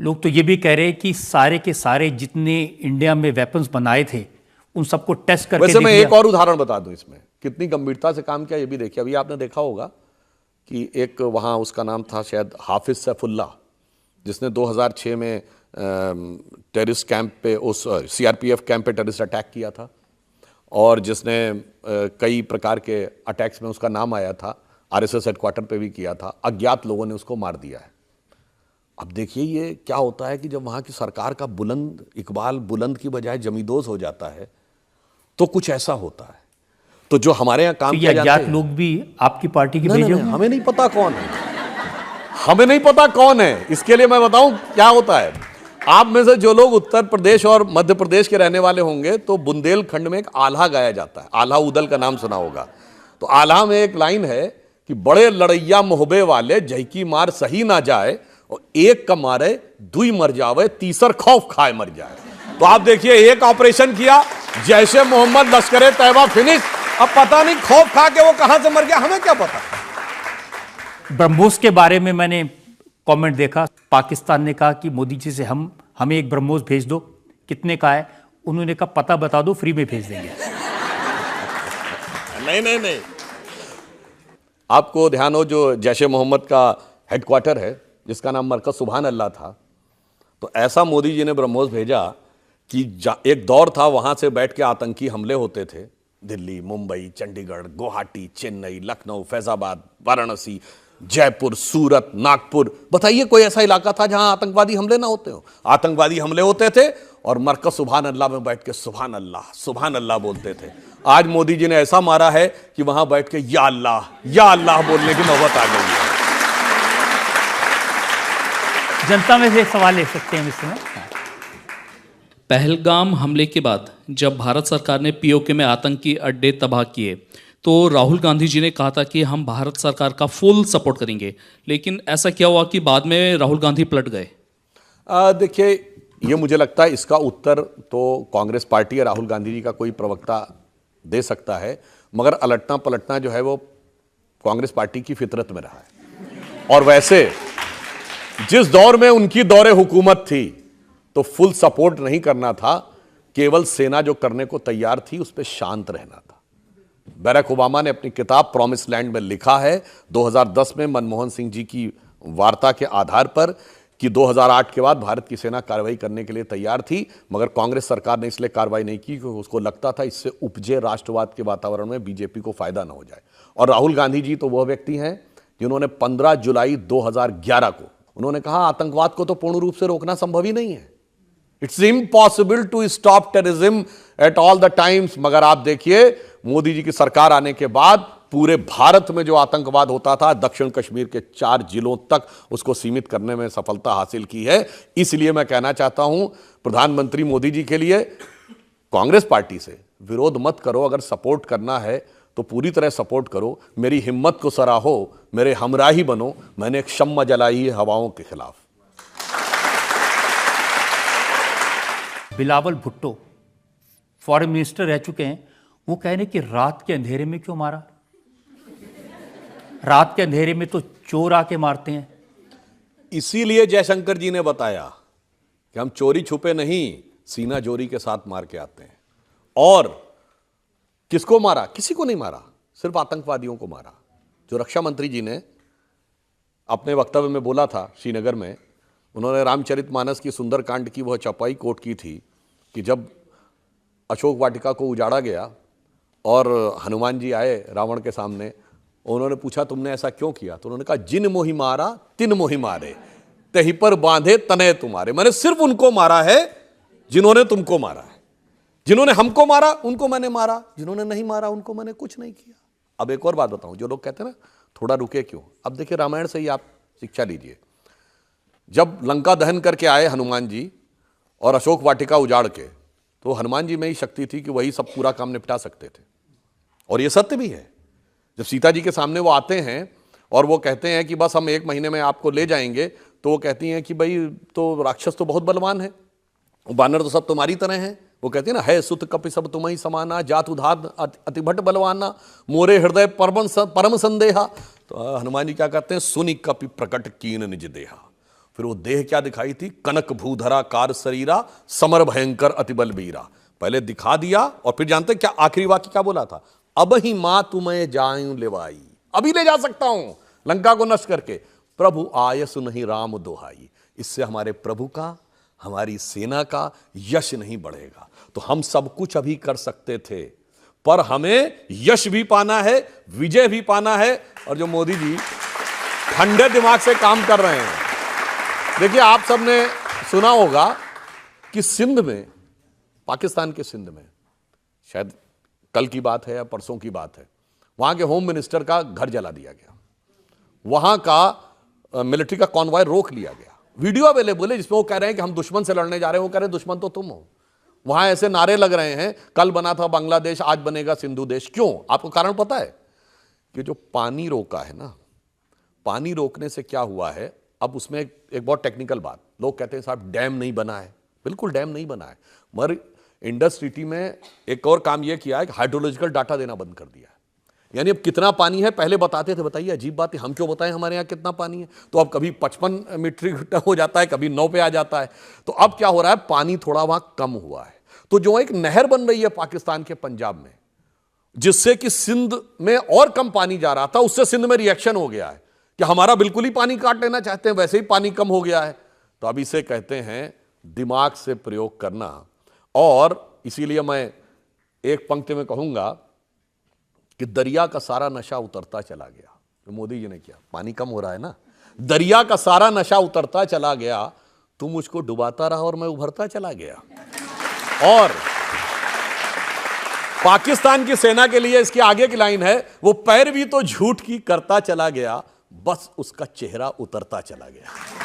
लोग तो ये भी कह रहे हैं कि सारे के सारे जितने इंडिया में वेपन्स बनाए थे उन सबको टेस्ट करके वैसे मैं एक और उदाहरण बता दूं, इसमें कितनी गंभीरता से काम किया ये भी देखिए। अभी आपने देखा होगा कि एक वहां उसका नाम था शायद हाफिज सैफुल्ला, जिसने 2006 में टेररिस्ट कैंप पे, उस सीआरपीएफ कैंप पे टेररिस्ट अटैक किया था, और जिसने कई प्रकार के अटैक्स में उसका नाम आया था, आरएसएस हेडक्वार्टर पे भी किया था। अज्ञात लोगों ने उसको मार दिया है। अब देखिए ये क्या होता है कि जब वहां की सरकार का बुलंद इकबाल बुलंद की बजाय जमींदोज हो जाता है तो कुछ ऐसा होता है। तो जो हमारे यहाँ काम किया जाता है, लोग भी आपकी पार्टी के भेजे नहीं, हमें नहीं पता कौन है, हमें नहीं पता कौन है। इसके लिए मैं बताऊं क्या होता है। आप में से जो लोग उत्तर प्रदेश और मध्य प्रदेश के रहने वाले होंगे तो बुंदेलखंड में एक आल्हा गाया जाता है, आल्हा उदल का नाम सुना होगा। तो आल्हा में एक लाइन है कि बड़े लड़ैया मोहबे वाले जहकी मार सही ना जाए, और एक का मारे दुई मर जावे, तीसर खौफ खाए मर जाए। तो आप देखिए, एक ऑपरेशन किया, जैसे मोहम्मद लश्कर तैयबा फिनिश, अब पता नहीं खौफ खा के वो कहां से मर गया, हमें क्या पता। ब्रह्मोस के बारे में मैंने कमेंट देखा, पाकिस्तान ने कहा कि मोदी जी से हमें एक ब्रह्मोस भेज दो। कितने का है? उन्होंने कहा पता बता दो, फ्री में भेज देंगे। नहीं, आपको ध्यान हो, जो जैश ए मोहम्मद का हेडक्वार्टर है जिसका नाम मरकज सुभान अल्लाह था, तो ऐसा मोदी जी ने ब्रह्मोस भेजा कि एक दौर था वहां से बैठ के आतंकी हमले होते थे। दिल्ली, मुंबई, चंडीगढ़, गुवाहाटी, चेन्नई, लखनऊ, फैजाबाद, वाराणसी, जयपुर, सूरत, नागपुर। बताइए कोई ऐसा इलाका था जहां आतंकवादी हमले ना होते हो? आतंकवादी हमले होते थे और मरकज सुभान अल्लाह में बैठ के सुभान अल्लाह बोलते थे। आज मोदी जी ने ऐसा मारा है कि वहां बैठ के या अल्लाह बोलने की नौबत आ गई है। जनता में से एक सवाल ले सकते हैं इसमें। पहलगाम हमले के बाद जब भारत सरकार ने पीओके में आतंकी अड्डे तबाह किए तो राहुल गांधी जी ने कहा था कि हम भारत सरकार का फुल सपोर्ट करेंगे, लेकिन ऐसा क्या हुआ कि बाद में राहुल गांधी पलट गए? देखिए, ये मुझे लगता है इसका उत्तर तो कांग्रेस पार्टी या राहुल गांधी जी का कोई प्रवक्ता दे सकता है, मगर अलटना पलटना जो है वो कांग्रेस पार्टी की फितरत में रहा है। और वैसे जिस दौर में उनकी दौरे हुकूमत थी तो फुल सपोर्ट नहीं करना था, केवल सेना जो करने को तैयार थी उस पर शांत रहना था। बराक ओबामा ने अपनी किताब प्रॉमिस लैंड में लिखा है 2010 में मनमोहन सिंह जी की वार्ता के आधार पर कि 2008 के बाद भारत की सेना कार्रवाई करने के लिए तैयार थी, मगर कांग्रेस सरकार ने इसलिए कार्रवाई नहीं की क्योंकि उसको लगता था इससे उपजे राष्ट्रवाद के वातावरण में बीजेपी को फायदा ना हो जाए। और राहुल गांधी जी तो वह व्यक्ति हैं जिन्होंने 15 जुलाई 2011 को उन्होंने कहा आतंकवाद को तो पूर्ण रूप से रोकना संभव ही नहीं है, it's impossible to stop terrorism at all the times. मगर आप देखिए, मोदी जी की सरकार आने के बाद पूरे भारत में जो आतंकवाद होता था, दक्षिण कश्मीर के 4 जिलों तक उसको सीमित करने में सफलता हासिल की है। इसलिए मैं कहना चाहता हूं प्रधानमंत्री मोदी जी के लिए, कांग्रेस पार्टी से विरोध मत करो, अगर सपोर्ट करना है तो पूरी तरह सपोर्ट करो, मेरी हिम्मत को सराहो, मेरे हमराही बनो। मैंने एक शम्मा जलाई है हवाओं के खिलाफ। बिलावल भुट्टो फॉरेन मिनिस्टर रह चुके हैं, वो कह रहे हैं कि रात के अंधेरे में क्यों मारा? रात के अंधेरे में तो चोर आके मारते हैं। इसीलिए जयशंकर जी ने बताया कि हम चोरी छुपे नहीं, सीना जोरी के साथ मार के आते हैं। और किसको मारा? किसी को नहीं मारा, सिर्फ आतंकवादियों को मारा। जो रक्षा मंत्री जी ने अपने वक्तव्य में बोला था श्रीनगर में, उन्होंने रामचरितमानस की सुंदरकांड की वह चौपाई कोट की थी कि जब अशोक वाटिका को उजाड़ा गया और हनुमान जी आए रावण के सामने, उन्होंने पूछा तुमने ऐसा क्यों किया? तो उन्होंने कहा जिन मोहि मारा तिन मोहि मारे, तही पर बांधे तने तुम्हारे। मैंने सिर्फ उनको मारा है जिन्होंने तुमको मारा है, जिन्होंने हमको मारा उनको मैंने मारा, जिन्होंने नहीं मारा उनको मैंने कुछ नहीं किया। अब एक और बात बताऊं, जो लोग कहते हैं ना थोड़ा रुके क्यों, अब देखिए रामायण से ही आप शिक्षा लीजिए। जब लंका दहन करके आए हनुमान जी और अशोक वाटिका उजाड़ के, तो हनुमान जी में ही शक्ति थी कि वही सब पूरा काम निपटा सकते थे, और ये सत्य भी है। जब सीता जी के सामने वो आते हैं और वो कहते हैं कि बस हम 1 महीने में आपको ले जाएंगे, तो वो कहती हैं कि भाई तो राक्षस तो बहुत बलवान है, बानर तो सब तुम्हारी तरह हैं। वो कहती है ना, है सुत कपि सब तुम्हें समाना, जात उधार अतिभट बलवाना, मोरे हृदय परम संदेहा। तो हनुमान जी क्या कहते हैं, सुनि कपि प्रकट कीन निज देहा। फिर वो देह क्या दिखाई थी, कनक भूधरा कार शरीरा समर भयंकर अतिबल बीरा। पहले दिखा दिया और फिर जानते क्या आखिरी वाक्य क्या बोला था, अब ही मां तुम्हें जाऊं लेवाई, अभी ले जा सकता हूं लंका को नष्ट करके, प्रभु आयस नहीं राम दोहाई। इससे हमारे प्रभु का, हमारी सेना का यश नहीं बढ़ेगा। तो हम सब कुछ अभी कर सकते थे, पर हमें यश भी पाना है, विजय भी पाना है। और जो मोदी जी ठंडे दिमाग से काम कर रहे हैं, देखिए आप सबने सुना होगा कि सिंध में, पाकिस्तान के सिंध में, शायद कल की बात है या परसों की बात है, वहां के होम मिनिस्टर का घर जला दिया गया, वहां का मिलिट्री का कॉन्वॉय रोक लिया गया। वीडियो अवेलेबल है जिसमें वो कह रहे हैं कि हम दुश्मन से लड़ने जा रहे हैं, वो कह रहे हैं दुश्मन तो तुम हो। वहां ऐसे नारे लग रहे हैं, कल बना था बांग्लादेश आज बनेगा सिंधु देश। क्यों? आपको कारण पता है कि जो पानी रोका है ना, पानी रोकने से क्या हुआ है, अब उसमें एक बहुत टेक्निकल बात, लोग कहते हैं साहब डैम नहीं बना है, बिल्कुल डैम नहीं बना है, मगर इंडस सिटी में एक और काम यह किया है कि हाइड्रोलॉजिकल डाटा देना बंद कर दिया है। यानी अब कितना पानी है पहले बताते थे, बताइए अजीब बात है, हम क्यों बताएं हमारे यहाँ कितना पानी है, तो अब कभी 55 मीट्रिक टन हो जाता है, कभी 9 पे आ जाता है। तो अब क्या हो रहा है, पानी थोड़ा वहां कम हुआ है। तो जो एक नहर बन रही है पाकिस्तान के पंजाब में, जिससे कि सिंध में और कम पानी जा रहा था, उससे सिंध में रिएक्शन हो गया है कि हमारा बिल्कुल ही पानी काट लेना चाहते हैं, वैसे ही पानी कम हो गया है। तो अब इसे कहते हैं दिमाग से प्रयोग करना। और इसीलिए मैं एक पंक्ति में कहूंगा कि दरिया का सारा नशा उतरता चला गया। तो मोदी जी ने किया, पानी कम हो रहा है ना, दरिया का सारा नशा उतरता चला गया, तू मुझको डुबाता रहा और मैं उभरता चला गया। और पाकिस्तान की सेना के लिए इसके आगे की लाइन है, वो पैर भी तो झूठ की करता चला गया, बस उसका चेहरा उतरता चला गया।